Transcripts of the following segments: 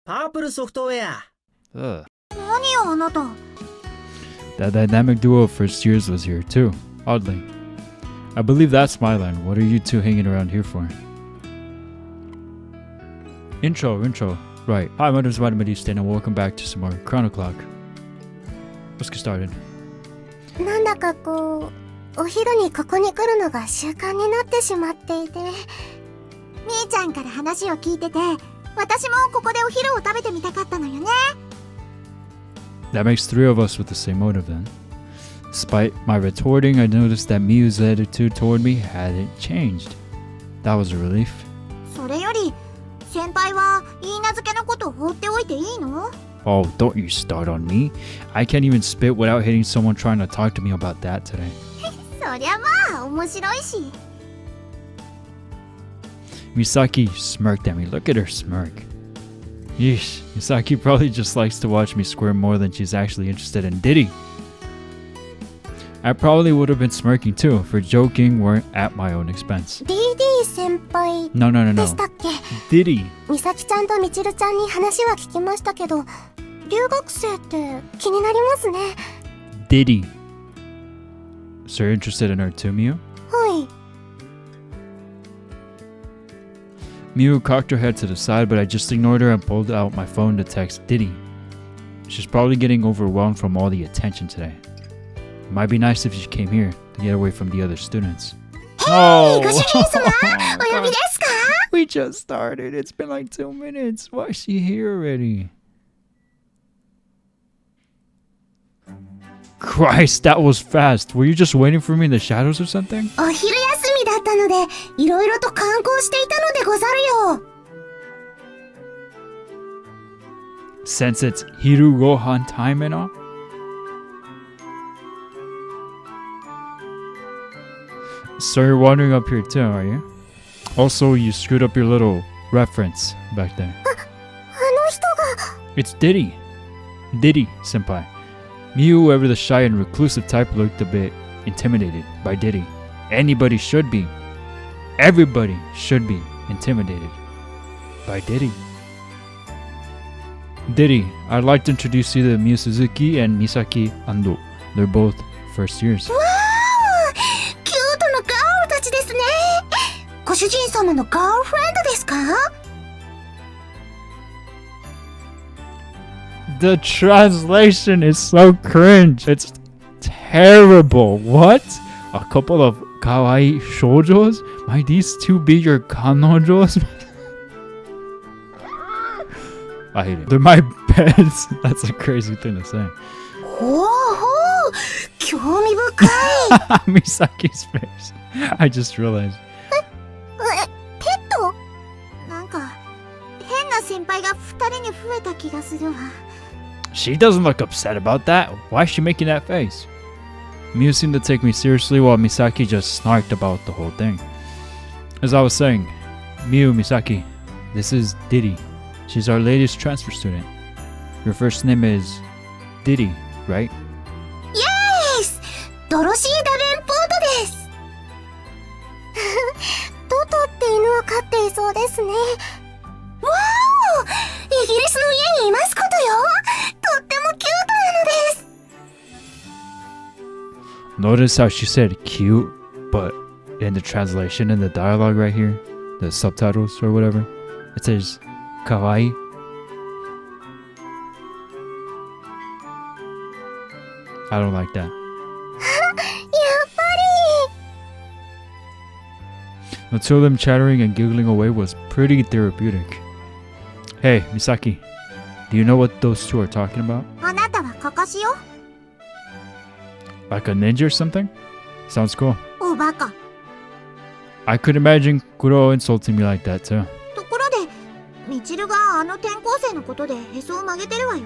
パープルソフトウェア。 Ugh. 何よあなた。 That dynamic duo of first years was here too, oddly. I believe that's my line. What are you two hanging around here for? Intro. Right. Hi, my name is VitaminDStain and welcome back to some more Chronoclock. Let's get started. なんだかこう、お昼にここに来るのが習慣になってしまっていて。みーちゃんから話を聞いてて、私もここでお昼を食べてみたかったのよね。That makes three of us with the same motive then. Despite my retorting, I noticed that Miu's attitude toward me hadn't changed. That was a relief. それより、先輩は言い名付けのことを放っておいていいの？ Oh, don't you start on me. I can't even spit without hitting someone trying to talk to me about that today. そりゃまあ面白いし。Misaki smirked at me. Look at her smirk. Yeesh, Misaki probably just likes to watch me squirm more than she's actually interested in Diddy. I probably would have been smirking too, for joking weren't at my own expense. DD 先輩 No. でしたっけ？ Diddy. 美咲ちゃんとみちるちゃんに話は聞きましたけど、留学生って気になりますね。 Diddy. So you're interested in her too, Miu? はい。Miu cocked her head to the side, but I just ignored her and pulled out my phone to text Diddy. She's probably getting overwhelmed from all the attention today. It might be nice if she came here to get away from the other students. Hey, ご主人様、お呼びですか？ We just started. It's been like 2 minutes. Why is she here already? Christ, that was fast. Were you just waiting for me in the shadows or something? お昼休みだったので、いろいろと観光していたのでござるよ。Since it's Hiru Gohan time and all? So you're wandering up here too, are you? Also, you screwed up your little reference back there. あの人が。 It's Diddy. Diddy, senpai. Miu, whoever the shy and reclusive type, looked a bit intimidated by Diddy. Anybody should be. Everybody should be intimidated by Diddy. Diddy, I'd like to introduce you to Miu Suzuki and Misaki Ando. They're both first years. わー、キュートなガールたちですね。ご主人様のガールフレンドですか？ The translation is so cringe. It's terrible. What? A couple of kawaii shoujos? Might these two be your kanojos? I hate it. They're my pets. That's a crazy thing to say. ほうほう、興味深い。Misaki's face. I just realized. ペット？なんか変な先輩が2人に増えた気がするわ。 She doesn't look upset about that. Why is she making that face? Miu seemed to take me seriously while Misaki just snarked about the whole thing. As I was saying, Miu, Misaki, this is Diddy. She's our latest transfer student. Your first name is Diddy, right? Yes! ドロシーダベンポートです。トトって犬を飼っていそうですね。わお！イギリスの家にいますことよ。とってもキュートなのです。 Notice how she said cute, but in the translation in the dialogue right here, the subtitles or whatever, it says kawaii. I don't like that. やっぱり。 The two of them chattering and giggling away was pretty therapeutic. Hey, Misaki, do you know what those two are talking about? あなたはカカシよ。 Like a ninja or something? Sounds cool. おバカ。 I could imagine Kuro insulting me like that too. ところで、みちるがあの転校生のことでへそを曲げてるわよ。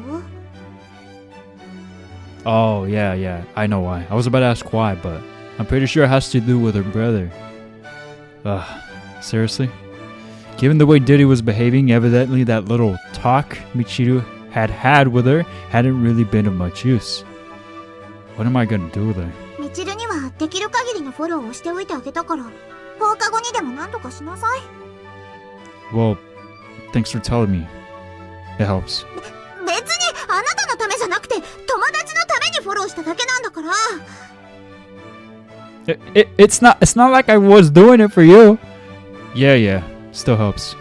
Oh, yeah, I know why. I was about to ask why, but I'm pretty sure it has to do with her brother. Ugh, seriously? Given the way Diddy was behaving, evidently that little talk Michiru had with her hadn't really been of much use. What am I gonna do with her? みちるにはできる限りのフォローをしておいてあげたから、放課後にでも何とかしなさい。 Well, thanks for telling me. It helps. 別にあなたのためじゃなくて友達のためにフォローしただけなんだから。It's not like I was doing it for you. Yeah, still helps.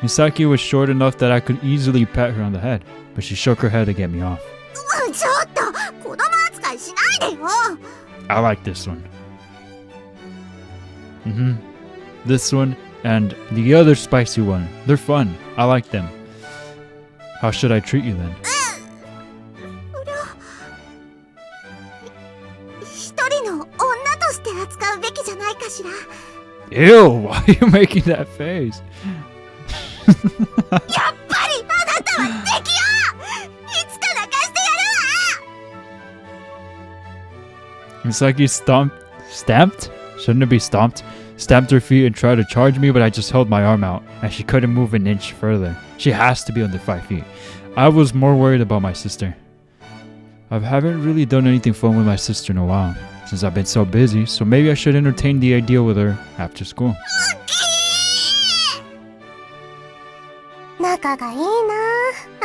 Misaki was short enough that I could easily pat her on the head, but she shook her head to get me off. ちょっと子供扱いしないでよ。 I like this one. This one and the other spicy one. They're fun. I like them. How should I treat you then? 一人の女として扱うべきじゃないかしら。 Ew, why are you making that face? やっぱりあなたは敵よ。いつか泣かしてやるわ。 Misaki stamped? Shouldn't it be stomped? Stamped her feet and tried to charge me, but I just held my arm out, and she couldn't move an inch further. She has to be under 5 feet. I was more worried about my sister. I haven't really done anything fun with my sister in a while, since I've been so busy, so maybe I should entertain the idea with her after school. 仲がいいな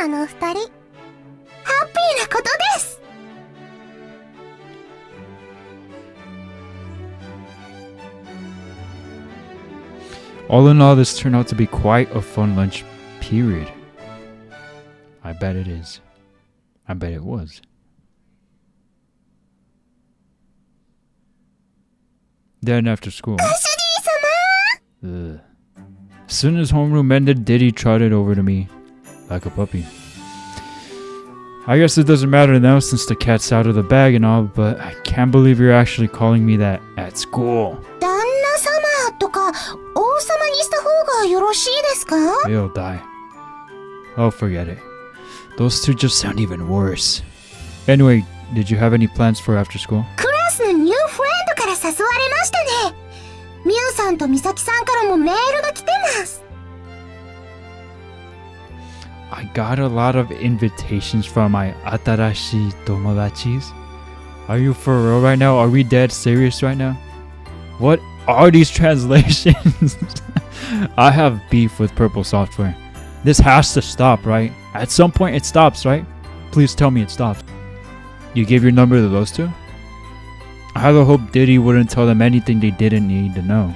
あの二人。ハッピーなことです。 All in all, this turned out to be quite a fun lunch period. I bet it is. I bet it was. Then after school, ugh. As soon as homeroom ended, Diddy trotted over to me like a puppy. I guess it doesn't matter now since the cat's out of the bag and all, but I can't believe you're actually calling me that at school. 旦那様とか王様にした方がよろしいですか？ He'll die. Oh, forget it. Those two just sound even worse. Anyway, did you have any plans for after school? クラスのニューフレンドから誘われましたね。ミュウさんとミサキさんからもメールが来てます。 I got a lot of invitations from my atarashi tomodachis. Are you for real right now? Are we dead serious right now? What are these translations? I have beef with Purple Software. This has to stop, right? At some point it stops, right? Please tell me it stops. You gave your number to those two? I had a hope Diddy wouldn't tell them anything they didn't need to know.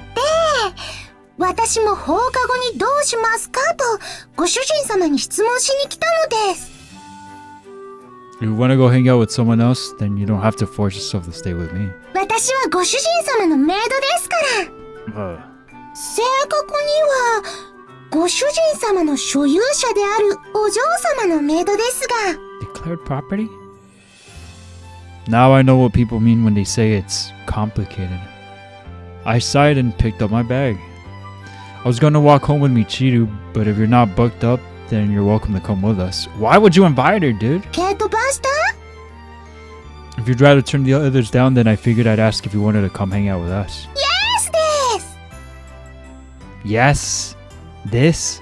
私も放課後にどうしますかとご主人様に質問しに来たのです。 If you want to go hang out with someone else, then you don't have to force yourself to stay with me. 私はご主人様のメイドですから。正確にはご主人様の所有者であるお嬢様のメイドですが。 Declared property? Now I know what people mean when they say it's complicated. I sighed and picked up my bag. I was gonna walk home with Michiru, but if you're not booked up, then you're welcome to come with us. Why would you invite her, dude? ケイトバスター? If you'd rather turn the others down, then I figured I'd ask if you wanted to come hang out with us. Yes, this! Yes? This?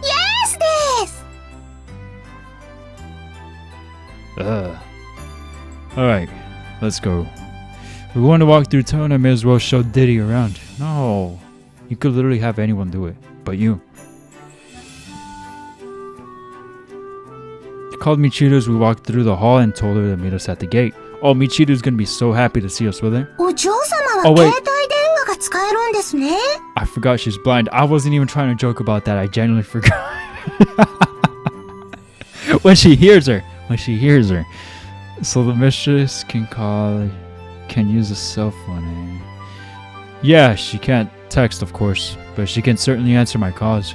Yes, this! Alright, let's go. We want to walk through town, I may as well show Diddy around. No, you could literally have anyone do it, but you. He called Michiru as we walked through the hall and told her to meet us at the gate. Oh, Michiru's gonna be so happy to see us with her. お嬢様は携帯電話が使えるんですね。 I forgot she's blind. I wasn't even trying to joke about that. I genuinely forgot. When she hears her. So the mistress can use a cell phone, eh? Yeah, she can't text, of course, but she can certainly answer my calls.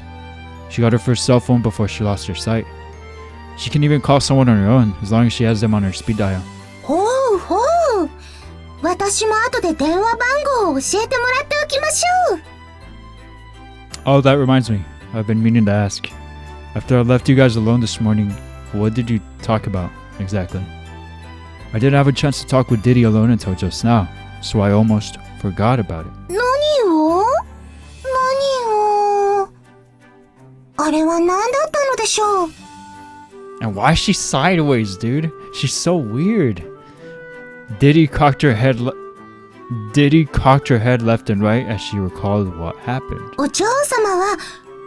She got her first cell phone before she lost her sight. She can even call someone on her own, as long as she has them on her speed dial. ほうほう。私も後で電話番号を教えてもらっておきましょう。 Oh, that reminds me. I've been meaning to ask. After I left you guys alone this morning, what did you talk about, exactly? I didn't have a chance to talk with Diddy alone until just now, so I almost forgot about it. 何を？あれは何だったのでしょう？ And why is she sideways, dude? She's so weird. Diddy cocked her head Diddy cocked her head left and right as she recalled what happened. お嬢様は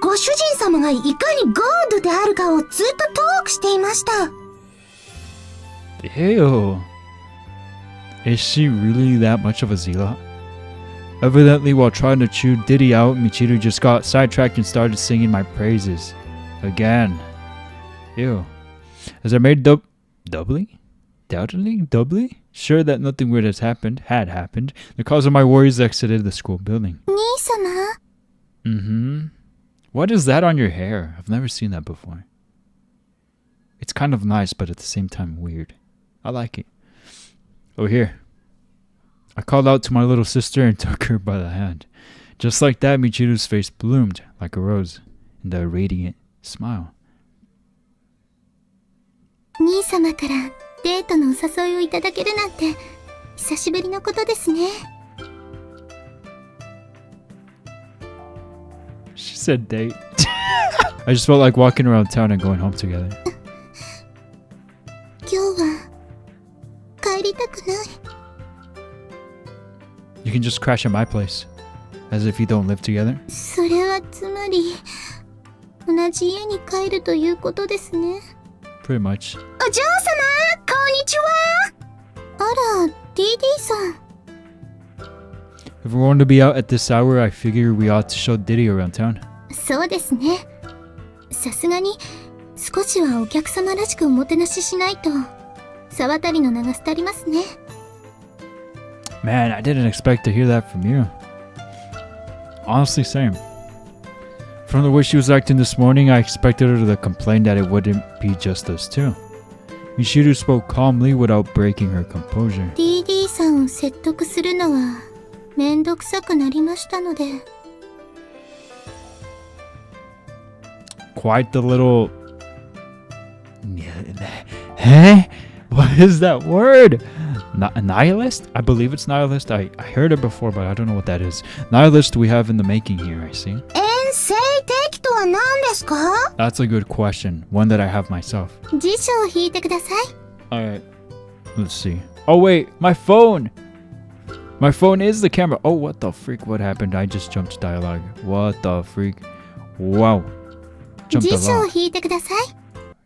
ご主人様がいかにゴードであるかをずっとトークしていました。Ew. Is she really that much of a zealot? Evidently, while trying to chew Diddy out, Michiru just got sidetracked and started singing my praises. Again. Ew. As I made doubly sure that nothing weird had happened, the cause of my worries exited the school building. 兄様 Mm-hmm. What is that on your hair? I've never seen that before. It's kind of nice, but at the same time weird. I like it. Oh, here. I called out to my little sister and took her by the hand. Just like that, Michiru's face bloomed like a rose into a radiant smile. 兄様からデートのお誘いをいただけるなんて久しぶりのことですね。She said date. I just felt like walking around town and going home together. 今日は帰りたくない。You can just crash at my place. As if you don't live together. それはつまり同じ家に帰るということですね。Pretty much. お嬢様、こんにちは。あら、Diddy-San。If we're going to be out at this hour, I figure we ought to show Diddy around town. そうですね。さすがに少しはお客様らしくおもてなししないと沢渡りの名が廃りますね。Man, I didn't expect to hear that from you. Honestly, same. From the way she was acting this morning, I expected her to complain that it wouldn't be just us two. Michiru spoke calmly without breaking her composure. DD さんを説得するのはめんどくさくなりましたので。Quite the little... Huh? What is that word? Nihilist? I believe it's nihilist. I heard it before, but I don't know what that is. Nihilist we have in the making here, I see. 遠征敵とは何ですか? That's a good question. One that I have myself. 辞書を引いてください。Alright. Let's see. Oh wait, my phone! My phone is the camera. Oh, what the freak? What happened? I just jumped dialogue. What the freak? Wow. Jumped 辞書を along. 引いてください。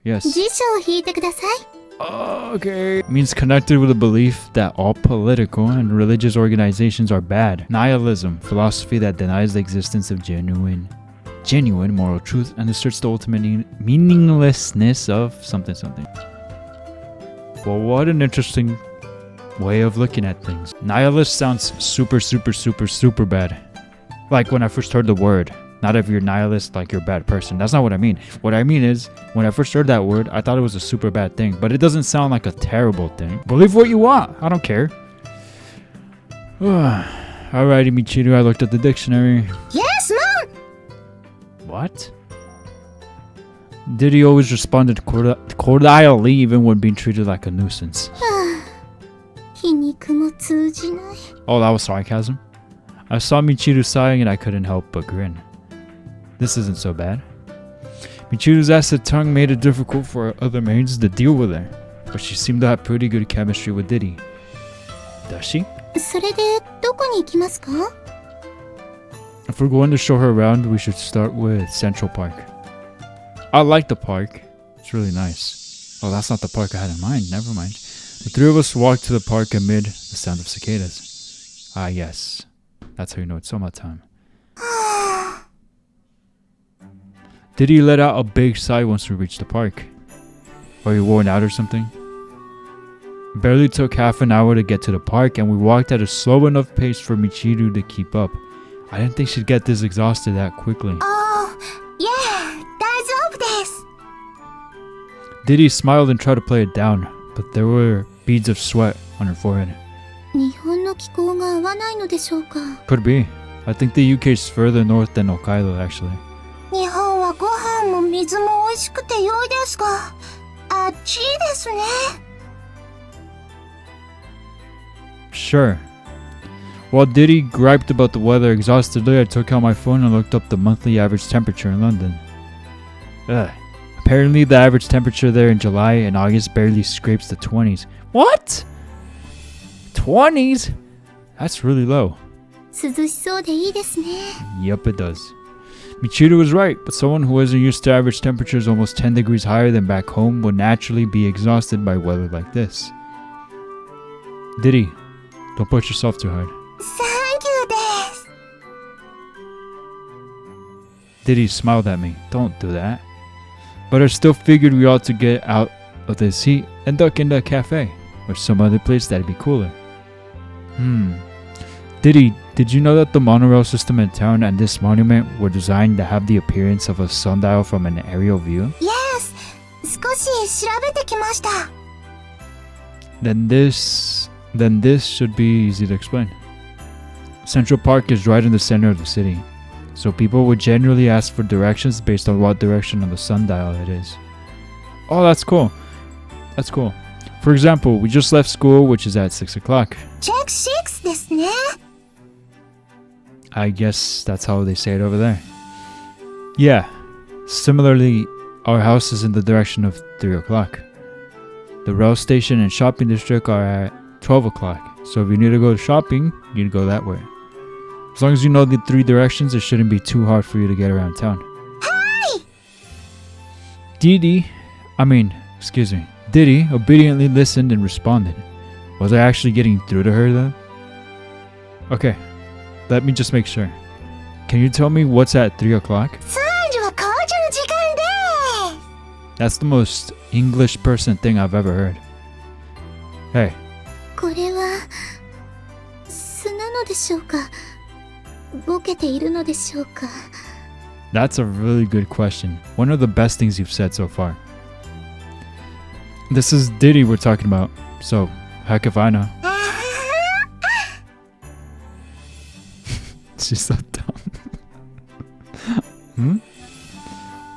Yes. 辞書を引いてください。Okay. Means connected with a belief that all political and religious organizations are bad. Nihilism, philosophy that denies the existence of genuine moral truth and asserts the ultimate meaninglessness of something. Well, what an interesting way of looking at things. Nihilist sounds super bad. Like when I first heard the word. Not if you're nihilist, like you're a bad person. That's not what I mean. What I mean is, when I first heard that word, I thought it was a super bad thing. But it doesn't sound like a terrible thing. Believe what you want. I don't care. Alrighty, Michiru. I looked at the dictionary. Yes, Mom! What? Diddy always responded cordially even when being treated like a nuisance. 皮肉も通じない。 Oh, that was sarcasm? I saw Michiru sighing and I couldn't help but grin. This isn't so bad. Michiru's acid tongue made it difficult for other maids to deal with her, but she seemed to have pretty good chemistry with Diddy. Does she? それでどこに行きますか? If we're going to show her around, we should start with Central Park. I like the park. It's really nice. Oh, that's not the park I had in mind. Never mind. The three of us walked to the park amid the sound of cicadas. Ah, yes. That's how you know it's summertime. Diddy let out a big sigh once we reached the park. Are you worn out or something? It barely took half an hour to get to the park, and we walked at a slow enough pace for Michiru to keep up. I didn't think she'd get this exhausted that quickly. Oh, yeah, 大丈夫です。 Diddy smiled and tried to play it down, but there were beads of sweat on her forehead. 日本の気候が合わないのでしょうか? Could be. I think the UK is further north than Hokkaido, actually. 日本はご飯も水も美味しくて良いですが、暑いですね。 Sure. While Diddy griped about the weather exhaustedly, I took out my phone and looked up the monthly average temperature in London. Apparently, the average temperature there in July and August barely scrapes the 20s. What? 20s? That's really low. 涼しそうでいいですね。 Yup, it does. Michiru was right, but someone who isn't used to average temperatures almost 10 degrees higher than back home would naturally be exhausted by weather like this. Diddy, don't push yourself too hard. Thank you です。 Diddy smiled at me. Don't do that. But I still figured we ought to get out of this heat and duck into a cafe or some other place that'd be cooler. Diddy, did you know that the monorail system in town and this monument were designed to have the appearance of a sundial from an aerial view? Yes! 少し調べてきました。 Then this should be easy to explain. Central Park is right in the center of the city, so people would generally ask for directions based on what direction of the sundial it is. Oh, that's cool. That's cool. For example, we just left school, which is at 6 o'clock. Check 6ですね。 I guess that's how they say it over there. Yeah. Similarly, our house is in the direction of 3 o'clock. The rail station and shopping district are at 12 o'clock. So if you need to go shopping, you need to go that way. As long as you know the 3 directions, it shouldn't be too hard for you to get around town. Hi! Diddy obediently listened and responded. Was I actually getting through to her though? Okay, let me just make sure. Can you tell me what's at 3 o'clock? 3時は紅茶の時間です。 That's the most English person thing I've ever heard. Hey, これは素なのでしょうか。ボケているのでしょうか。 that's a really good question. One of the best things you've said so far. This is Diddy we're talking about, so heck if I know. She's so dumb.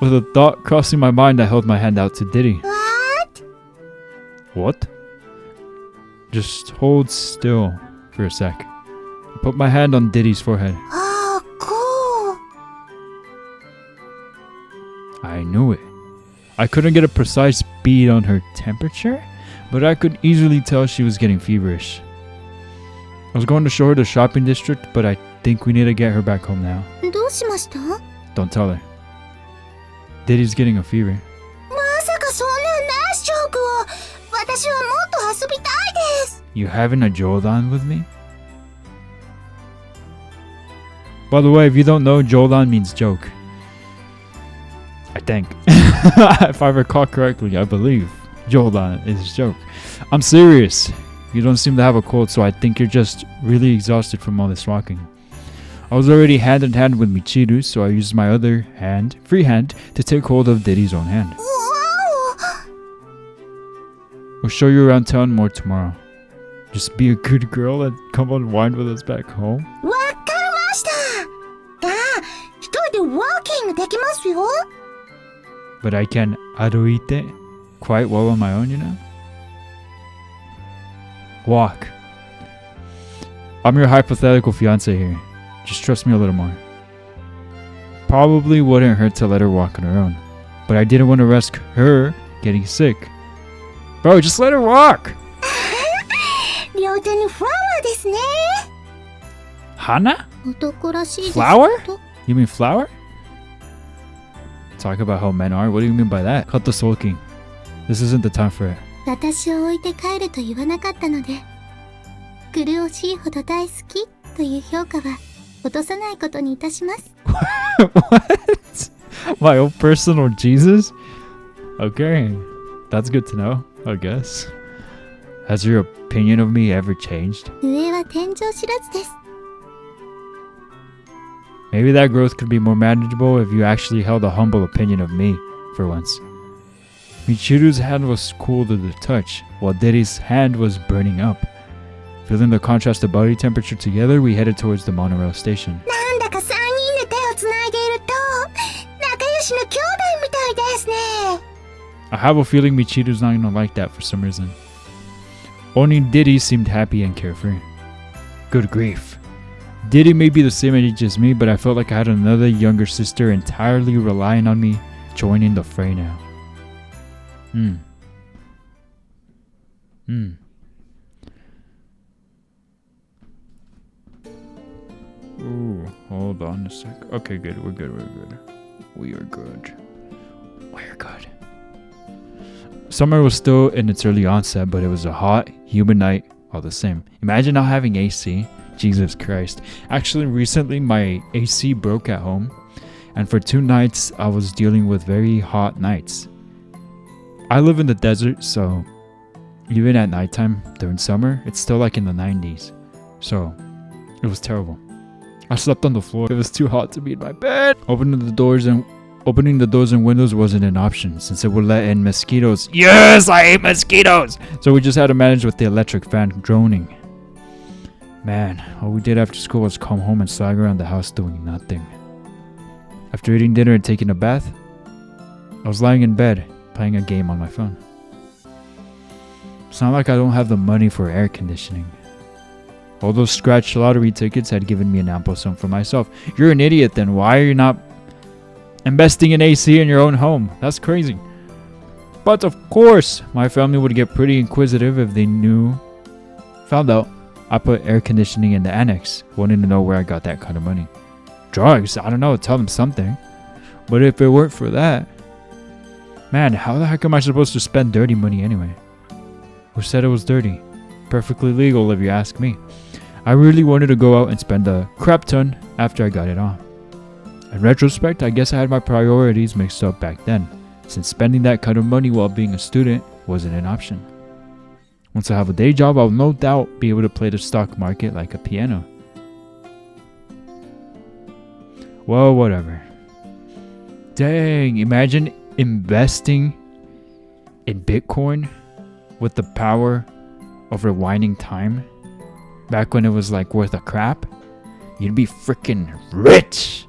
With a thought crossing my mind, I held my hand out to Diddy. What? What? Just hold still for a sec. I put my hand on Diddy's forehead. Oh, cool. I knew it. I couldn't get a precise bead on her temperature, but I could easily tell she was getting feverish. I was going to show her the shopping district, but I think we need to get her back home now. どうしました？ Don't tell her. Diddy's getting a fever. まさかそんなナイスジョークを。私はもっと遊びたいです。 You having a Jodan with me? By the way, if you don't know, Jodan means joke. I think. If I recall correctly, I believe Jodan is joke. I'm serious. You don't seem to have a cold, so I think you're just really exhausted from all this walking. I was already hand in hand with Michiru, so I used my other hand, free hand, to take hold of Diddy's own hand. Wow! We'll show you around town more tomorrow. Just be a good girl and come unwind with us back home. わかりました。一人でワーキングできますよ。 But I can aruite quite well on my own, you know? Walk. I'm your hypothetical fiance here. Just trust me a little more. Probably wouldn't hurt to let her walk on her own, but I didn't want to risk her getting sick. Bro, just let her walk! 両手にフラワーですね。 Hana? 男らしいです。 Flower? You mean flower? Talk about how men are? What do you mean by that? Cut the sulking. This isn't the time for it. 私を置いて帰ると言わなかったので、苦しいほど大好きという評価は落とさないことにいたします。What? My own personal Jesus? Okay, that's good to know, I guess. Has your opinion of me ever changed? 上は天井知らずです。 Maybe that growth could be more manageable if you actually held a humble opinion of me, for once. Michiru's hand was cool to the touch, while Diddy's hand was burning up. Feeling the contrast of body temperature together, we headed towards the monorail station. なんだか3人で手をつないでいると仲良しの兄弟みたいですね。 I have a feeling Michiru's not gonna like that for some reason. Only Diddy seemed happy and carefree. Good grief. Diddy may be the same age as me, but I felt like I had another younger sister entirely relying on me, joining the fray now. Ooh, hold on a sec. Okay, good. We're good. We are good. We're good. Summer was still in its early onset, but it was a hot, humid night all the same. Imagine not having AC. Jesus Christ. Actually, recently my AC broke at home, and for 2 nights I was dealing with very hot nights. I live in the desert, so even at nighttime during summer, it's still like in the 90s. So it was terrible. I slept on the floor. It was too hot to be in my bed. Opening the doors and windows wasn't an option since it would let in mosquitoes. Yes, I hate mosquitoes! So we just had to manage with the electric fan droning. Man, all we did after school was come home and slag around the house doing nothing. After eating dinner and taking a bath, I was lying in bed playing a game on my phone. It's not like I don't have the money for air conditioning. All those scratch lottery tickets had given me an ample sum for myself. You're an idiot then. Why are you not investing in AC in your own home? That's crazy. But of course, my family would get pretty inquisitive if they found out I put air conditioning in the annex, wanting to know where I got that kind of money. Drugs? I don't know, tell them something. But if it weren't for that, man, how the heck am I supposed to spend dirty money anyway? Who said it was dirty? Perfectly legal if you ask me. I really wanted to go out and spend a crap ton after I got it on. In retrospect, I guess I had my priorities mixed up back then, since spending that kind of money while being a student wasn't an option. Once I have a day job, I'll no doubt be able to play the stock market like a piano. Well, whatever. Dang, imagine investing in Bitcoin with the power of rewinding time back when it was like worth a crap. You'd be freaking rich.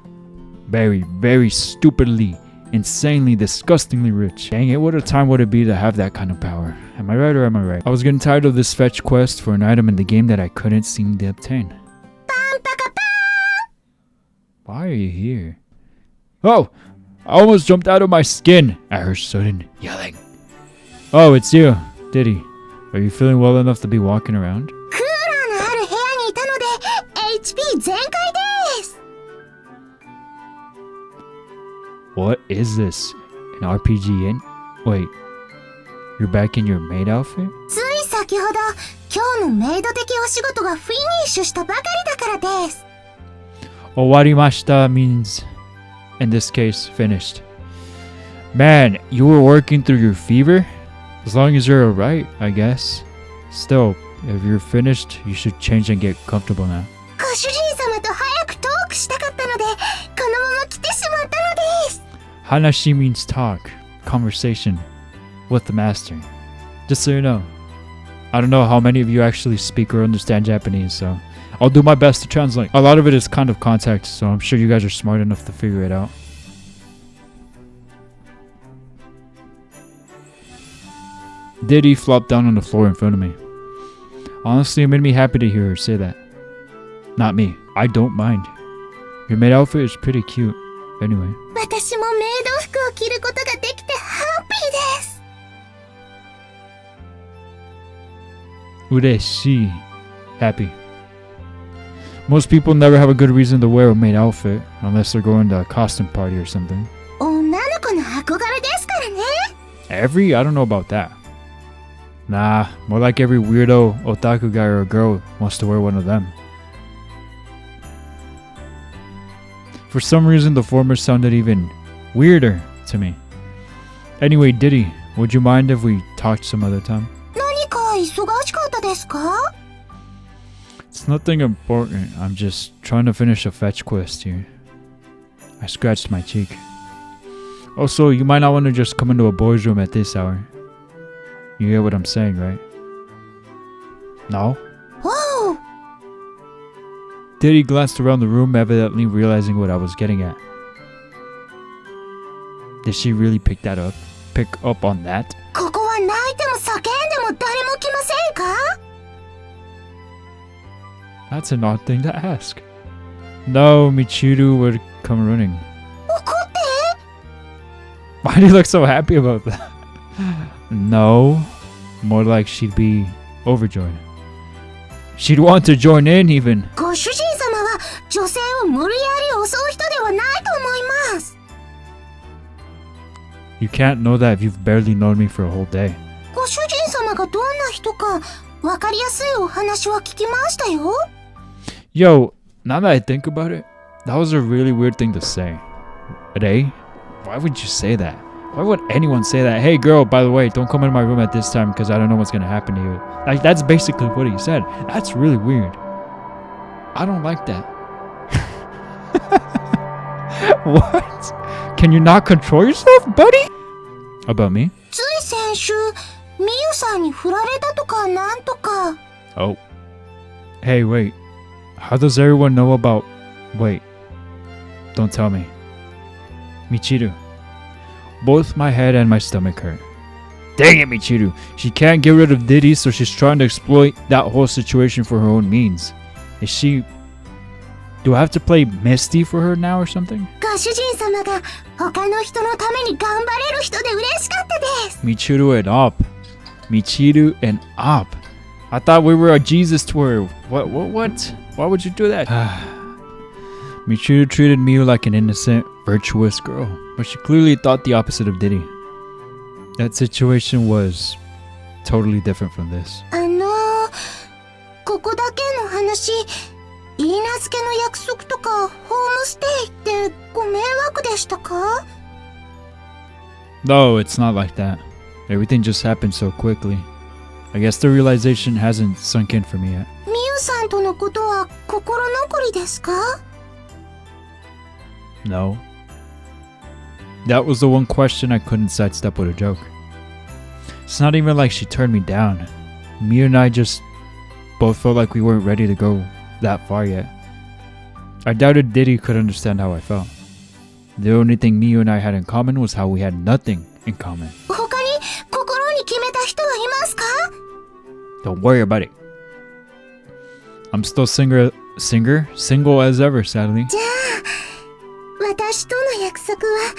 Very, very stupidly, insanely, disgustingly rich. Dang it, what a time would it be to have that kind of power. Am I right or am I right? I was getting tired of this fetch quest for an item in the game that I couldn't seem to obtain. Why are you here? Oh! I almost jumped out of my skin at her sudden yelling. Oh, it's you, Diddy. Are you feeling well enough to be walking around? What is this? An RPG in? Wait, you're back in your maid outfit? つい先ほど、今日のメイド的お仕事がフィニッシュしたばかりだからです。Owarimashita means, in this case, finished. Man, you were working through your fever? As long as you're alright, I guess. Still, if you're finished, you should change and get comfortable now. ご主人様と早くトークしたかったので、このまま来てしまったのです。Hanashi means talk, conversation, with the master. Just so you know. I don't know how many of you actually speak or understand Japanese, so I'll do my best to translate. A lot of it is kind of context, so I'm sure you guys are smart enough to figure it out. Diddy flopped down on the floor in front of me. Honestly, it made me happy to hear her say that. Not me. I don't mind. Your maid outfit is pretty cute. Anyway. 私もメイド服を着ることができてハッピーです。Ureshi. Happy. Most people never have a good reason to wear a maid outfit unless they're going to a costume party or something. 女の子の憧れですからね。Every? I don't know about that. Nah, more like every weirdo otaku guy or girl wants to wear one of them. For some reason, the former sounded even weirder to me. Anyway, Diddy, would you mind if we talked some other time? 何か忙しかったですか? It's nothing important. I'm just trying to finish a fetch quest here. I scratched my cheek. Also, you might not want to just come into a boy's room at this hour. You get what I'm saying, right? No? Whoa! Diddy glanced around the room, evidently realizing what I was getting at. Did she really pick up on that? ここは泣いても叫んでも誰も来ませんか? That's an odd thing to ask. No, Michiru would come running. 怒って? Why do you look so happy about that? No, more like she'd be overjoyed. She'd want to join in even. ご主人様は女性を無理やり襲う人ではないと思います。 You can't know that if you've barely known me for a whole day. ご主人様がどんな人かわかりやすいお話は聞きましたよ。 Yo, now that I think about it, that was a really weird thing to say. Ray? Why would you say that? Why would anyone say that? Hey girl, by the way, don't come in my room at this time because I don't know what's gonna happen to you. Like, that's basically what he said. That's really weird. I don't like that. What? Can you not control yourself, buddy? About me? つい先週、みゆさんに振られたとかなんとか。 Oh. Hey, wait. How does everyone know about... Wait. Don't tell me. Michiru. Both my head and my stomach hurt. Dang it, Michiru. She can't get rid of Diddy, so she's trying to exploit that whole situation for her own means. Is she... Do I have to play Misty for her now or something? ご主人様が他の人のために頑張れる人で嬉しかったです。 Michiru and Op. Michiru and Op. I thought we were a Jesus to her. What? Why would you do that? Michiru treated Miyu like an innocent, virtuous girl, but she clearly thought the opposite of Diddy. That situation was totally different from this. ここだけの話、許嫁の約束とかホームステイってご迷惑でしたか? No, it's not like that. Everything just happened so quickly. I guess the realization hasn't sunk in for me yet. みゆさんとのことは心残りですか? No. That was the one question I couldn't sidestep with a joke. It's not even like she turned me down. Miyu and I just both felt like we weren't ready to go that far yet. I doubted Diddy could understand how I felt. The only thing Miyu and I had in common was how we had nothing in common. 他に心に決めた人はいますか? Don't worry about it. I'm still single as ever, sadly. じゃあ、私との約束は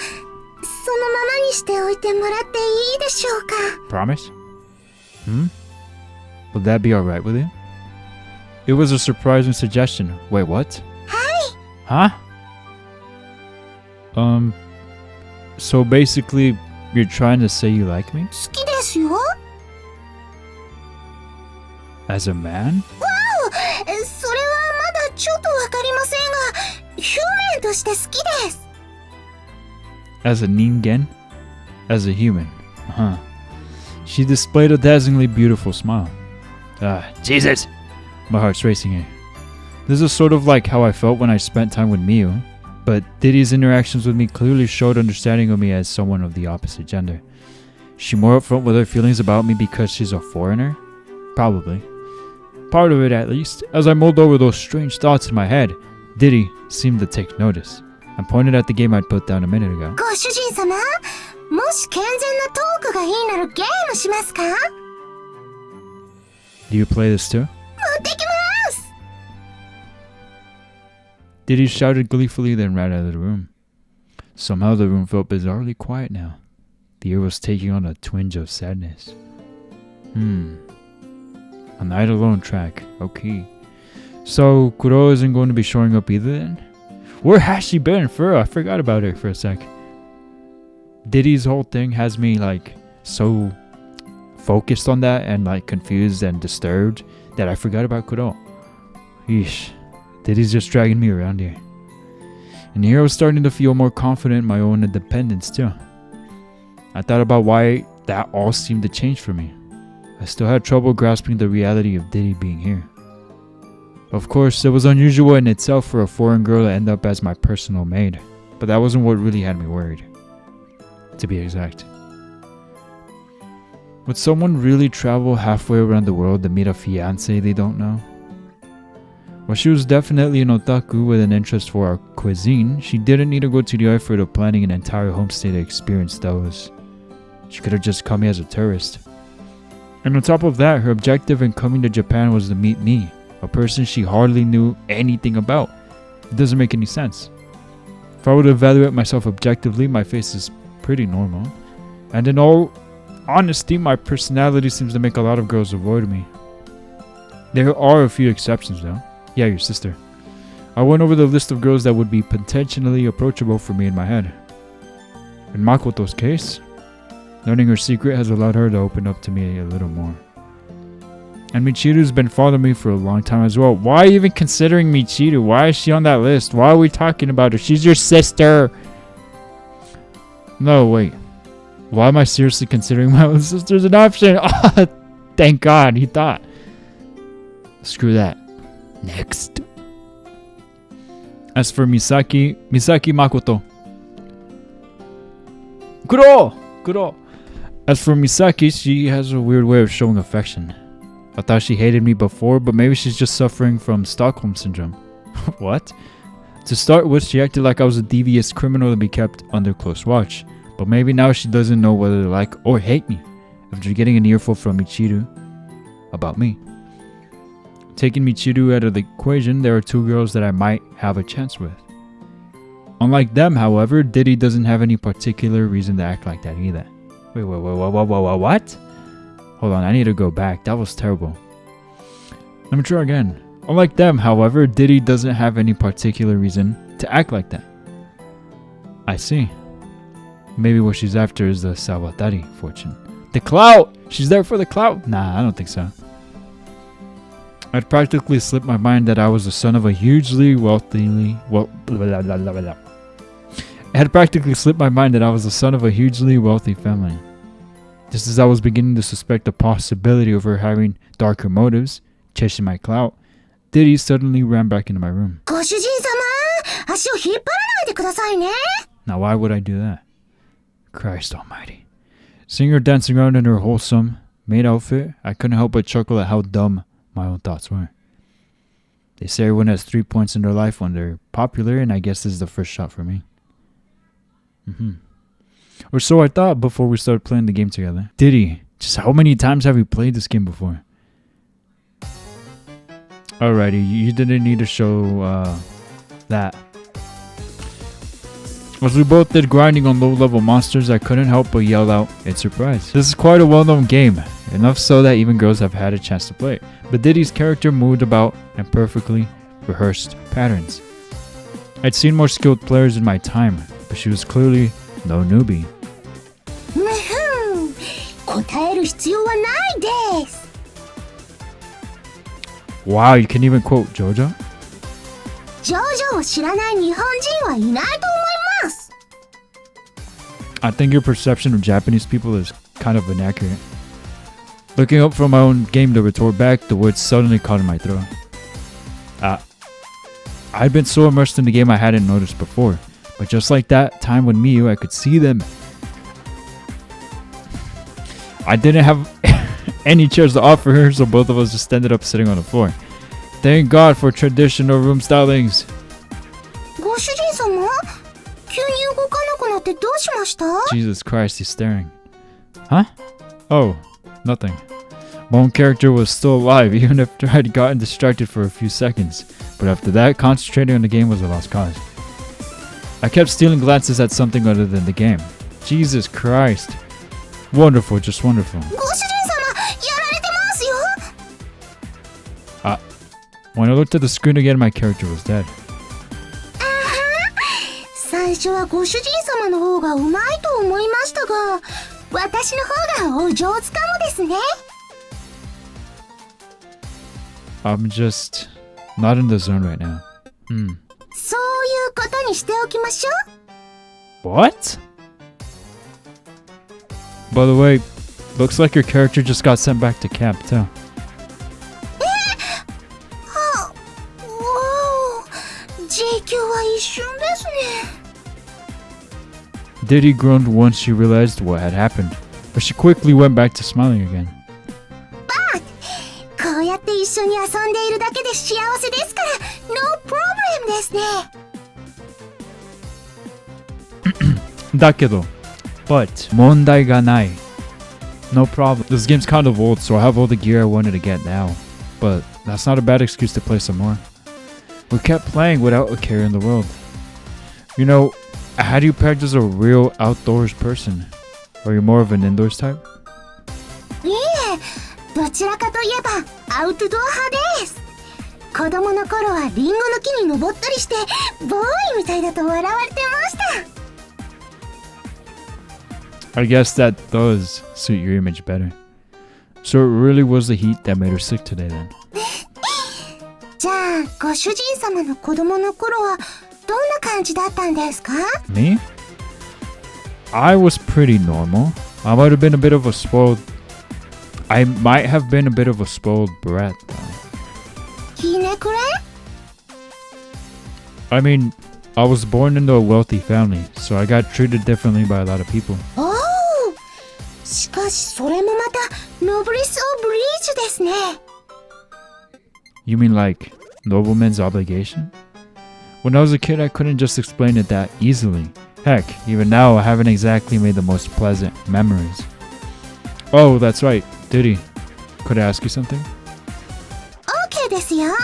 そのままにしておいてもらっていいでしょうか? Promise? Would that be alright with you? It was a surprising suggestion. Wait, what? Huh? So basically, you're trying to say you like me? 好きですよ。 As a man? それはまだちょっとわかりませんが、表面として好きです。 As a ningen? As a human? Huh. She displayed a dazzlingly beautiful smile. Jesus! My heart's racing here. This is sort of like how I felt when I spent time with Miyu, but Diddy's interactions with me clearly showed understanding of me as someone of the opposite gender. Is she more upfront with her feelings about me because she's a foreigner? Probably. Part of it at least. As I mulled over those strange thoughts in my head, Diddy seemed to take notice and pointed at the game I'd put down a minute ago. ご主人様、もし健全なトークがいいならゲームしますか? Do you play this too? 持ってきます! Diddy shouted gleefully, then ran out of the room. Somehow the room felt bizarrely quiet now. The air was taking on a twinge of sadness. A night alone track. Okay. So, Kuro isn't going to be showing up either then? Where has she been? I forgot about her for a sec. Diddy's whole thing has me, like, so focused on that and, like, confused and disturbed that I forgot about Kuro. Yeesh. Diddy's just dragging me around here. And here I was starting to feel more confident in my own independence too. I thought about why that all seemed to change for me. I still had trouble grasping the reality of Diddy being here. Of course, it was unusual in itself for a foreign girl to end up as my personal maid, but that wasn't what really had me worried. To be exact. Would someone really travel halfway around the world to meet a fiancé they don't know? While she was definitely an otaku with an interest for our cuisine, she didn't need to go to the effort of planning an entire homestay to experience those. She could have just come here as a tourist. And on top of that, her objective in coming to Japan was to meet me, a person she hardly knew anything about. It doesn't make any sense. If I were to evaluate myself objectively, my face is pretty normal. And in all honesty, my personality seems to make a lot of girls avoid me. There are a few exceptions though. Yeah, your sister. I went over the list of girls that would be potentially approachable for me in my head. In Makoto's case, learning her secret has allowed her to open up to me a little more. And Michiru's been following me for a long time as well. Why are you even considering Michiru? Why is she on that list? Why are we talking about her? She's your sister! No, wait. Why am I seriously considering my own sister as an option? Oh, thank God, he thought. Screw that. Next. As for Misaki Makoto. Kuro! As for Misaki, she has a weird way of showing affection. I thought she hated me before, but maybe she's just suffering from Stockholm Syndrome. What? To start with, she acted like I was a devious criminal to be kept under close watch. But maybe now she doesn't know whether to like or hate me after getting an earful from Michiru about me. Taking Michiru out of the equation, there are two girls that I might have a chance with. Unlike them, however, Diddy doesn't have any particular reason to act like that either. Wait, what? Hold on, I need to go back. That was terrible. Let me try again. Unlike them, however, Diddy doesn't have any particular reason to act like that. I see. Maybe what she's after is the Sawatari fortune. The clout! She's there for the clout? Nah, I don't think so. I'd practically slipped my mind that I was the son of a hugely wealthy family. Just as I was beginning to suspect the possibility of her having darker motives, chasing my clout, Diddy suddenly ran back into my room. Now why would I do that? Christ almighty. Seeing her dancing around in her wholesome, maid outfit, I couldn't help but chuckle at how dumb my own thoughts were. They say everyone has 3 points in their life when they're popular, and I guess this is the first shot for me. Or so I thought before we started playing the game together. Diddy, just how many times have you played this game before? Alrighty, you didn't need to show that. As we both did grinding on low-level monsters, I couldn't help but yell out in surprise. This is quite a well-known game, enough so that even girls have had a chance to play it. But Diddy's character moved about in perfectly rehearsed patterns. I'd seen more skilled players in my time, but she was clearly no newbie. Wow, you can even quote JoJo? I think your perception of Japanese people is kind of inaccurate. Looking up from my own game to retort back, the words suddenly caught in my throat. I'd been so immersed in the game I hadn't noticed before, but just like that time when Miyu, I could see them. I didn't have any chairs to offer her, so both of us just ended up sitting on the floor. Thank God for traditional room stylings. Jesus Christ, he's staring. Huh? Oh, nothing. My own character was still alive even after I'd gotten distracted for a few seconds, but after that, concentrating on the game was a lost cause. I kept stealing glances at something other than the game. Jesus Christ. Wonderful, just wonderful. When I looked at the screen again, my character was dead. I'm just not in the zone right now. What? By the way, looks like your character just got sent back to camp too. Diddy groaned once she realized what had happened, but she quickly went back to smiling again. But 問題がない. No problem. This game's kind of old, so I have all the gear I wanted to get now. But that's not a bad excuse to play some more. We kept playing without a care in the world. You know, how do you pegged as a real outdoors person? Are you more of an indoors type? 子供の頃はリンゴの木に登ったりしてボーイみたいだと笑われてました。 I guess that does suit your image better. So it really was the heat that made her sick today then. じゃあご主人様の子供の頃はどんな感じだったんですか？ Me? I was pretty normal. I might have been a bit of a spoiled... I might have been a bit of a spoiled brat though. ひねくれ？ I mean, I was born into a wealthy family, so I got treated differently by a lot of people. おお、しかしそれもまたノブリス・オブリージュですね。 You mean like nobleman's obligation? When I was a kid, I couldn't just explain it that easily. Heck, even now I haven't exactly made the most pleasant memories. Oh, that's right, Diddy. Could I ask you something? OK ですよ。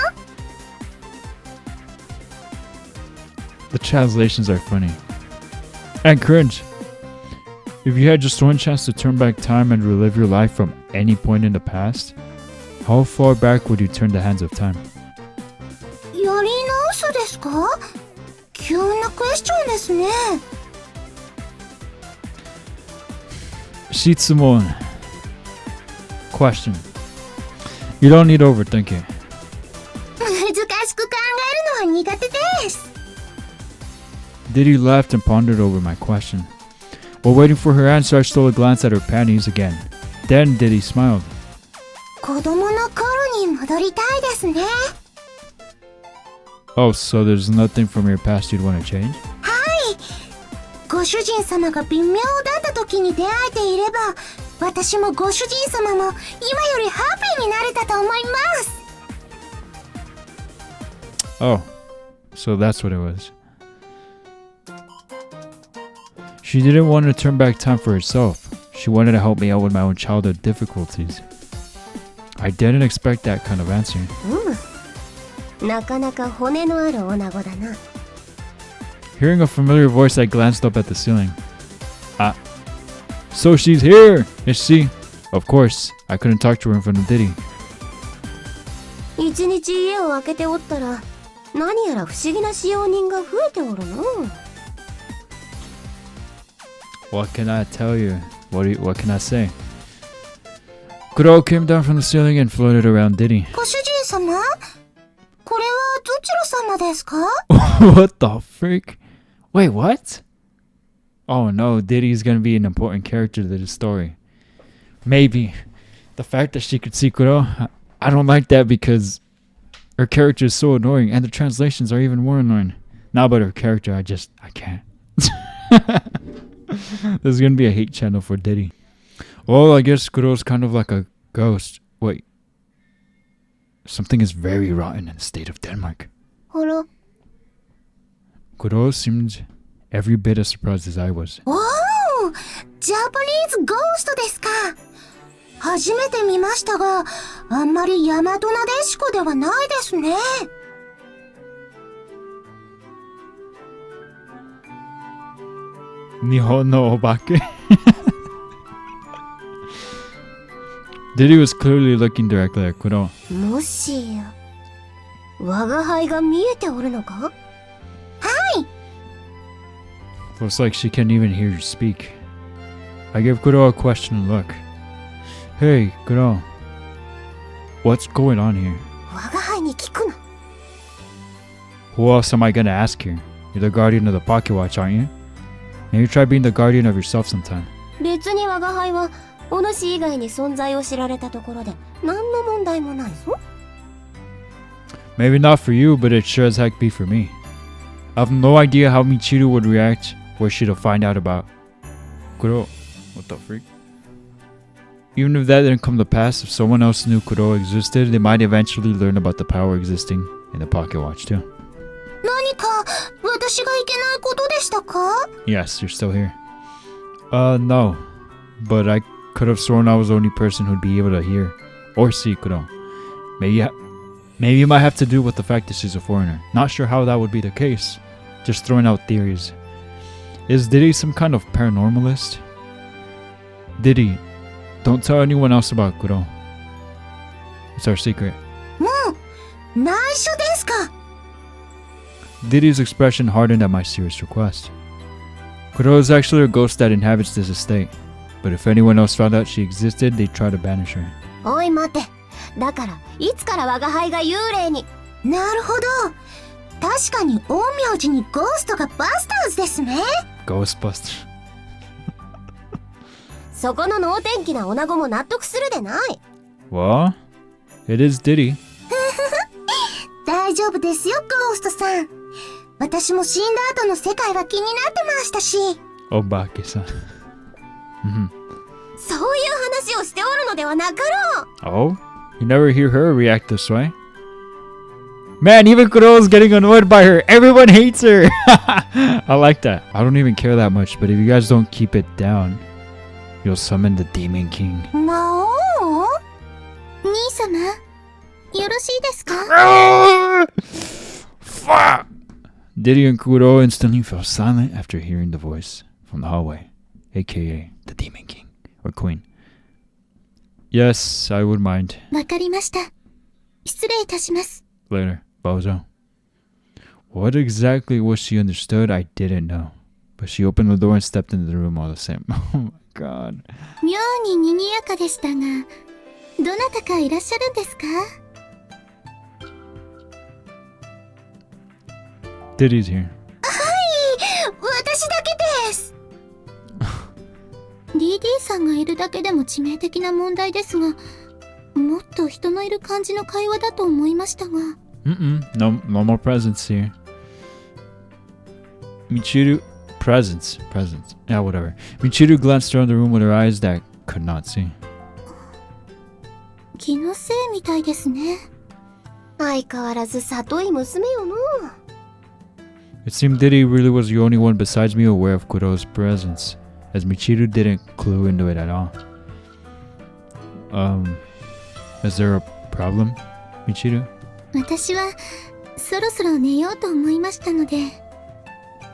The translations are funny. And cringe. If you had just one chance to turn back time and relive your life from any point in the past, how far back would you turn the hands of time? やり直すですか？急なクエスチョンですね。Shitsumon. Question. You don't need to overthink it. 難しく考えるのは苦手です。 Diddy laughed and pondered over my question. While waiting for her answer, I stole a glance at her panties again. Then Diddy smiled. 子供の頃に戻りたいですね。 Oh, so there's nothing from your past you'd want to change? はい。ご主人様が微妙だった時に出会えていれば、私もご主人様も今よりハッピーになれたと思います。 Oh, so that's what it was. She didn't want to turn back time for herself. She wanted to help me out with my own childhood difficulties. I didn't expect that kind of answer. なかなか骨のある女子だな。 Hearing a familiar voice, I glanced up at the ceiling. Ah, so she's here, is she? Of course, I couldn't talk to her in front of Diddy. 一日家を開けておったら、何やら不思議な使用人が増えておるの。 What can I tell you? What can I say? Kuro came down from the ceiling and floated around Diddy. ご主人様？これはどちら様ですか？ What the freak? Wait, what? Oh no, Diddy's gonna be an important character to this story. Maybe. The fact that she could see Kuro, I don't like that because her character is so annoying and the translations are even more annoying. Now about her character, I can't. There's gonna be a hate channel for Diddy. Well, I guess Kuro's kind of like a ghost. Wait. Something is very rotten in the state of Denmark. あら。 Kuro seemed every bit as surprised as I was. おお、ジャパニーズゴーストですか。初めて見ましたが、あんまり大和なでしこではないですね。 Nihon no Obake. Diddy was clearly looking directly at Kuro. もしや、我が輩が見えておるのか？ Looks like she can't even hear you speak. I gave Kuro a questioning look. Hey, Kuro. What's going on here? 我が輩に聞くな。 Who else am I gonna ask here? You're the guardian of the pocket watch, aren't you? Maybe try being the guardian of yourself sometime. 別に我が輩はお主以外に存在を知られたところで何の問題もないぞ。 Maybe not for you, but it sure as heck be for me. I have no idea how Michiru would react were she to find out about Kuro. What the freak? Even if that didn't come to pass, if someone else knew Kuro existed, they might eventually learn about the power existing in the pocket watch too. 何か私がいけないことでしたか？ Yes, you're still here. No. But I could have sworn I was the only person who'd be able to hear or see Kuro. Maybe it might have to do with the fact that she's a foreigner. Not sure how that would be the case. Just throwing out theories. Is Diddy some kind of paranormalist? Diddy, don't tell anyone else about Kuro. It's our secret. もう内緒ですか？ Diddy's expression hardened at my serious request. Kuro is actually a ghost that inhabits this estate, but if anyone else found out she existed, they'd try to banish her. おい待て。だから、いつから我が輩が幽霊に。なるほど。確かに陰陽師にゴーストがバスターズですね。Ghostbusters. そこの能天気な女子も納得するでない。Well, it is Diddy. 大丈夫ですよ、ゴーストさん。私も死んだ後の世界は気になってましたし。Obake-san. そういう話をしておるのではなかろう。Oh? You never hear her react this way? Man, even Kuro's getting annoyed by her. Everyone hates her. I like that. I don't even care that much, but if you guys don't keep it down, you'll summon the Demon King. 魔王？兄様、よろしいですか？ Fuck! Diddy and Kuro instantly fell silent after hearing the voice from the hallway, aka the Demon King, or Queen. Yes, I would mind. わかりました。失礼いたします。 Later, Bozo. What exactly was she understood, I didn't know. But she opened the door and stepped into the room all the same. Oh my god. 妙に賑やかでしたが、どなたかいらっしゃるんですか？ Diddy's here. 私だけです。Diddy-San がいるだけでも致命的な問題ですが、もっと人のいる感じの会話だと思いましたが。No more presents here. Michiru, presents. Yeah, whatever. Michiru glanced around the room with her eyes that could not see. 気のせいみたいですね。相変わらず里い娘よの。It seemed Diddy really was the only one besides me aware of Kuro's presence, as Michiru didn't clue into it at all. Is there a problem, Michiru? 私はそろそろ寝ようと思いましたので、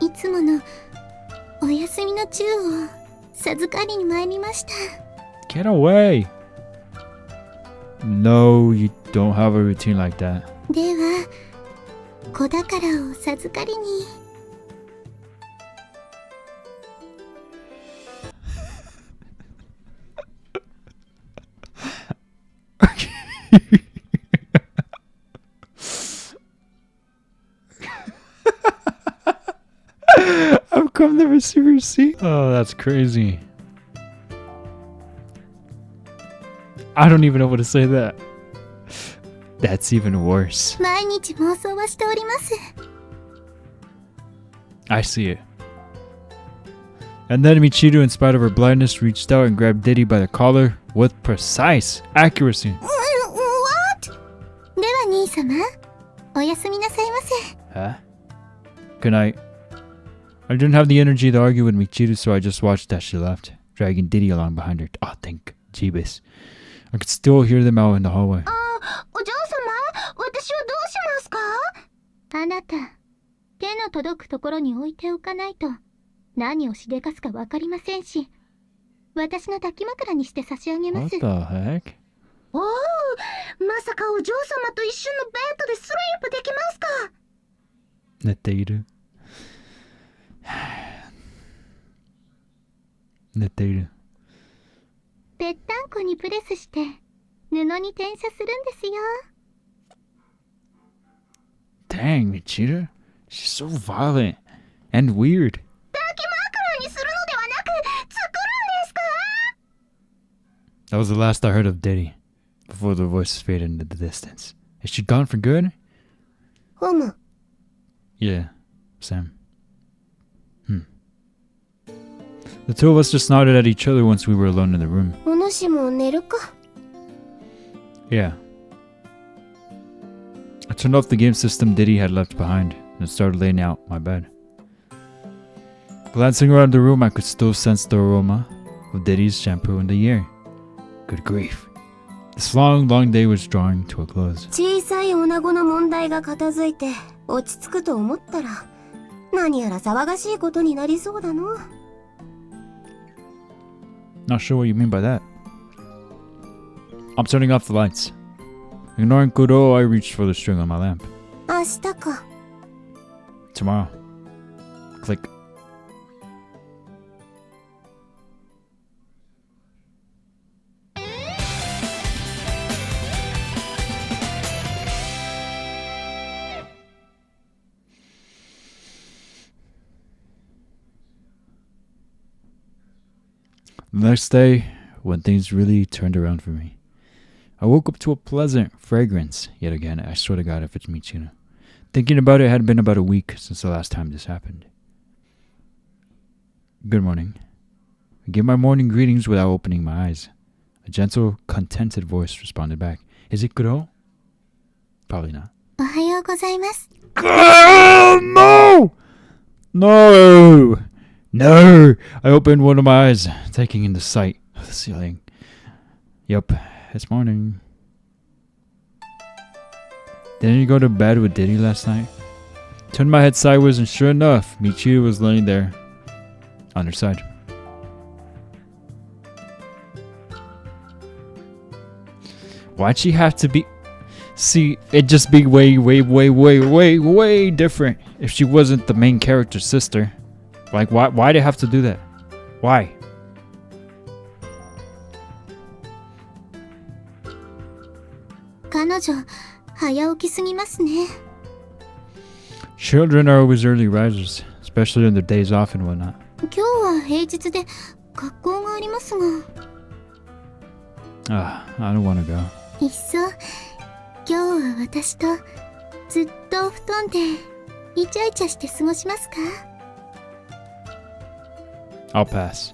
いつものお休みの中を授かりに参りました。 Get away! No, you don't have a routine like that. では、子宝を授かりに。How come the receiver see? Oh, that's crazy. I don't even know what to say that. That's even worse. 毎日妄想はしております。I see it. And then Michiru, in spite of her blindness, reached out and grabbed Diddy by the collar with precise accuracy. What? では兄様、おやすみなさいませ。 Huh? Good night. I didn't have the energy to argue with Michiru, so I just watched as she left, dragging Diddy along behind her. Oh, thank Jeebus. I could still hear them out in the hallway. お嬢様、私はどうしますか？あなた、手の届くところに置いておかないと、何をしでかすかわかりませんし、私の抱き枕にして差し上げます。What the heck? おお、まさかお嬢様と一緒のベッドでスリープできますか？寝ている。寝ている。ぺったんこにプレスして布に転写するんですよ。 Dang, Michiru. She's so violent and weird. 抱き枕にするのではなく作るんですか？ That was the last I heard of Diddy before the voices faded into the distance. Is she gone for good? ふむ。 Yeah, Sam. The two of us just nodded at each other once we were alone in the room. お主も寝るか？ Yeah. I turned off the game system Diddy had left behind and started laying out my bed. Glancing around the room, I could still sense the aroma of Diddy's shampoo in the air. Good grief. This long day was drawing to a close. 小さい女子の問題が片付いて落ち着くと思ったら、何やら騒がしいことになりそうだの。 Not sure what you mean by that. I'm turning off the lights. Ignoring Kuro, I reached for the string on my lamp. 明日か。 Tomorrow. Click. The next day, when things really turned around for me, I woke up to a pleasant fragrance. Yet again, I swear to God if it's Michino. Thinking about it, it had been about a week since the last time this happened. Good morning. I gave my morning greetings without opening my eyes. A gentle, contented voice responded back. Is it Kuro? Probably not. おはようございます。 Oh, no! No! No! I opened one of my eyes, taking in the sight of the ceiling. Yup, it's morning. Didn't you go to bed with Diddy last night? Turned my head sideways and sure enough, Michiru was laying there on her side. Why'd she have to be... See, it'd just be way different if she wasn't the main character's sister. Like, why'd they have to do that? Why? Children are always early risers, especially on their days off and whatnot. 今日は平日で学校がありますが。 I don't want to go. いっそ、今日は私とずっとお布団でイチャイチャして過ごしますか？ I'll pass.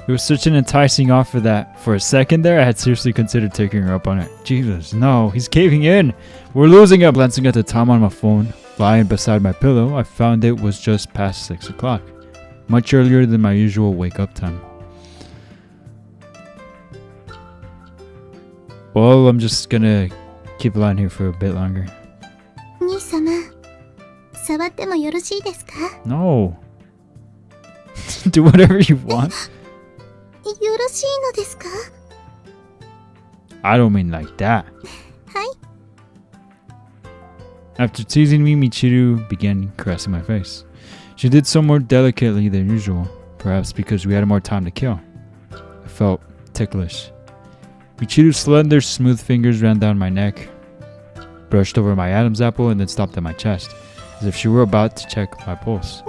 It was such an enticing offer that, for a second there, I had seriously considered taking her up on it. Jesus, no, he's caving in. We're losing it. Glancing at the time on my phone, lying beside my pillow, I found it was just past 6 o'clock. Much earlier than my usual wake-up time. Well, I'm just gonna keep lying here for a bit longer. 兄様、触ってもよろしいですか？ No. Do whatever you want. よろしいのですか？ I don't mean like that. はい。 After teasing me, Michiru began caressing my face. She did so more delicately than usual, perhaps because we had more time to kill. I felt ticklish. Michiru's slender, smooth fingers ran down my neck, brushed over my Adam's apple, and then stopped at my chest, as if she were about to check my pulse.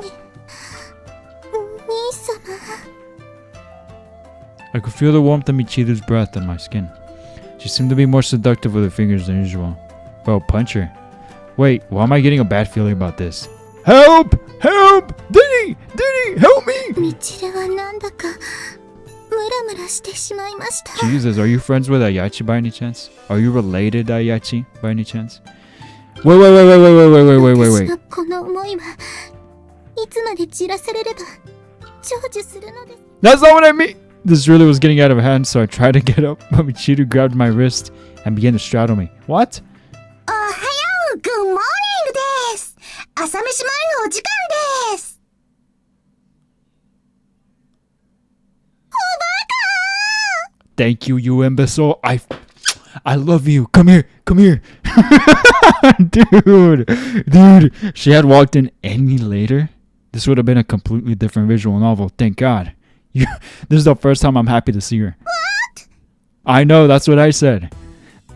兄様。 I could feel the warmth of Michiru's breath on my skin. She seemed to be more seductive with her fingers than usual. Well, punch her. Wait, why am I getting a bad feeling about this? Help! Help! Diddy! Diddy! Help me! みちるはなんだかムラムラしてしまいました。 Jesus, are you friends with Ayachi by any chance? Are you related to Ayachi by any chance? Wait. 私のこの思いはいつまでじらされれば成就するのです。 That's not what I mean! This really was getting out of hand, so I tried to get up, but Michiru grabbed my wrist and began to straddle me. What? おはよう、グッモーニングです。朝飯前のお時間です。 Thank you, you imbecile. I love you. Come here. Dude. She had walked in any later, this would have been a completely different visual novel. Thank God. This is the first time I'm happy to see her. What? I know, that's what I said.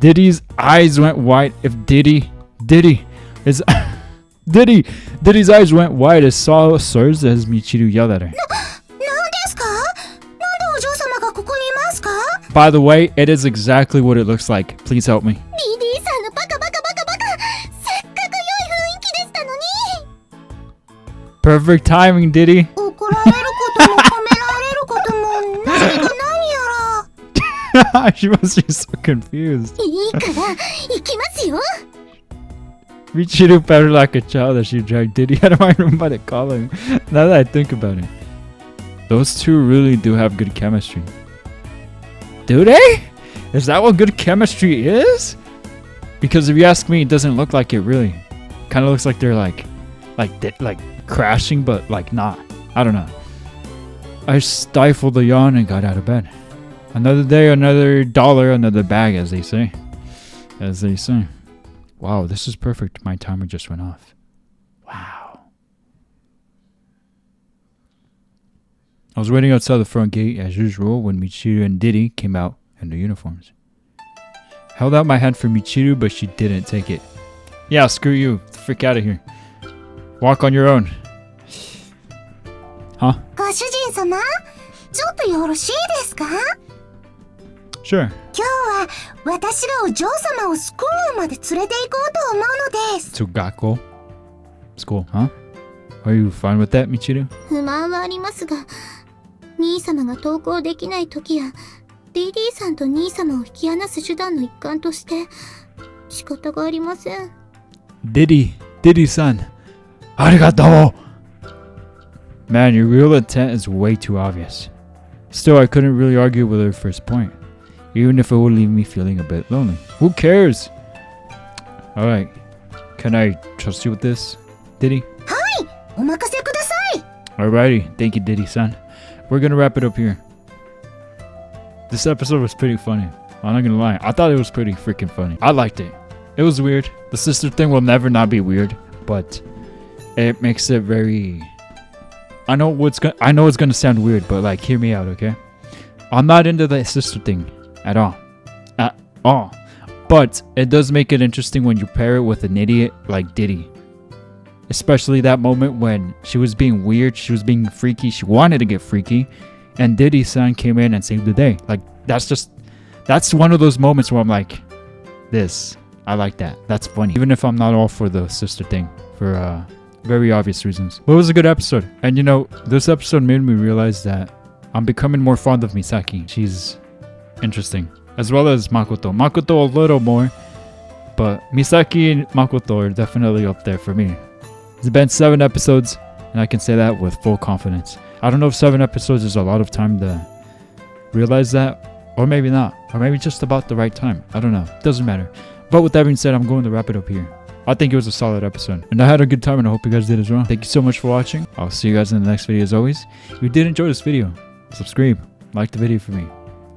Diddy's eyes went wide. If Diddy's eyes went wide as saw sirs as Michiru yelled at her. By the way, it is exactly what it looks like. Please help me. Diddy-Sanのバカバカバカバカ。せっかく良い雰囲気でしたのに。 Perfect timing, Diddy. 怒られることも褒められることも何が何やら。 She must be so confused. いいから行きますよ。 Michiru felt like a child as she dragged Diddy out of my room by the collar. Now that I think about it, those two really do have good chemistry. Do they? Is that what good chemistry is? Because if you ask me, it doesn't look like it really. Kind of looks like they're like crashing, but like not. I don't know. I stifled a yawn and got out of bed. Another day, another dollar, another bag, as they say. as they say. Wow, this is perfect. My timer just went off. Wow. I was waiting outside the front gate as usual when Michiru and Diddy came out in their uniforms. Held out my hand for Michiru, but she didn't take it. Yeah, screw you. Freak out of here. Walk on your own. Huh? ご主人様、ちょっとよろしいですか? Sure. 今日は私がお嬢様をスクールまで連れて行こうと思うのです。 To Gakko School, huh? Are you fine with that, Michiru? 不満はありますが、兄様が登校できない時や、Diddy-Sanと兄様を引き離す手段の一環として仕方がありません。Diddy-San. Arigato! Man, your real intent is way too obvious. Still, I couldn't really argue with her first point, even if it would leave me feeling a bit lonely. Who cares? Alright, can I trust you with this, Diddy? はい、お任せください。 Alrighty, thank you, Diddy-san. We're gonna wrap it up here. This episode was pretty funny. I'm not gonna lie, I thought it was pretty freaking funny. I liked it. It was weird. The sister thing will never not be weird, but it makes it very... I know it's gonna sound weird, but like, hear me out, okay? I'm not into the sister thing at all. At all. But it does make it interesting when you pair it with an idiot like Diddy. Especially that moment when she was being weird, she was being freaky, she wanted to get freaky, and Diddy-san came in and saved the day. Like, that's one of those moments where I'm like, I like that. That's funny. Even if I'm not all for the sister thing, for very obvious reasons. But it was a good episode. And you know, this episode made me realize that I'm becoming more fond of Misaki. She's interesting. As well as Makoto. Makoto a little more, but Misaki and Makoto are definitely up there for me. It's been 7 episodes, and I can say that with full confidence. I don't know if 7 episodes is a lot of time to realize that, or maybe not, or maybe just about the right time. I don't know. Doesn't matter. But with that being said, I'm going to wrap it up here. I think it was a solid episode, and I had a good time, and I hope you guys did as well. Thank you so much for watching. I'll see you guys in the next video as always. If you did enjoy this video, subscribe, like the video for me.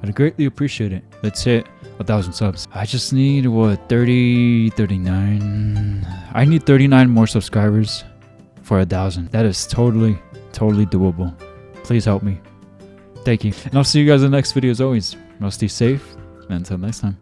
I'd greatly appreciate it. Let's hit 1,000 subs. I just need, 39? I need 39 more subscribers for 1,000. That is totally doable. Please help me. Thank you. And I'll see you guys in the next video as always. I'll stay safe, and until next time.